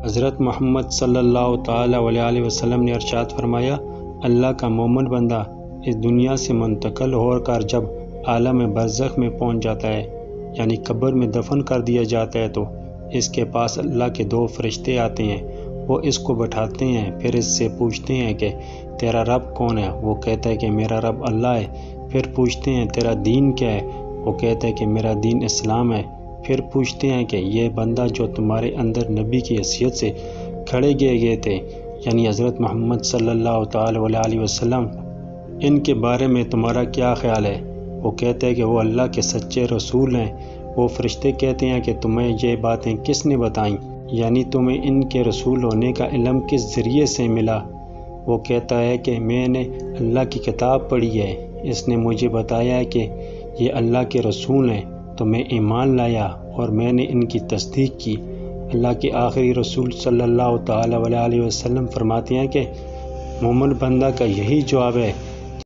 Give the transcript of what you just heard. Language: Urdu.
حضرت محمد صلی اللہ تعالیٰ علیہ وسلم نے ارشاد فرمایا، اللہ کا مومن بندہ اس دنیا سے منتقل ہو کر جب عالم برزخ میں پہنچ جاتا ہے، یعنی قبر میں دفن کر دیا جاتا ہے، تو اس کے پاس اللہ کے 2 فرشتے آتے ہیں۔ وہ اس کو بٹھاتے ہیں، پھر اس سے پوچھتے ہیں کہ تیرا رب کون ہے؟ وہ کہتا ہے کہ میرا رب اللہ ہے۔ پھر پوچھتے ہیں تیرا دین کیا ہے؟ وہ کہتا ہے کہ میرا دین اسلام ہے۔ پھر پوچھتے ہیں کہ یہ بندہ جو تمہارے اندر نبی کی حیثیت سے کھڑے گئے تھے، یعنی حضرت محمد صلی اللہ تعالیٰ علیہ وسلم، ان کے بارے میں تمہارا کیا خیال ہے؟ وہ کہتا ہے کہ وہ اللہ کے سچے رسول ہیں۔ وہ فرشتے کہتے ہیں کہ تمہیں یہ باتیں کس نے بتائیں؟ یعنی تمہیں ان کے رسول ہونے کا علم کس ذریعے سے ملا؟ وہ کہتا ہے کہ میں نے اللہ کی کتاب پڑھی ہے، اس نے مجھے بتایا ہے کہ یہ اللہ کے رسول ہیں، تو میں ایمان لایا اور میں نے ان کی تصدیق کی۔ اللہ کے آخری رسول صلی اللہ تعالیٰ علیہ وسلم فرماتے ہیں کہ مومن بندہ کا یہی جواب ہے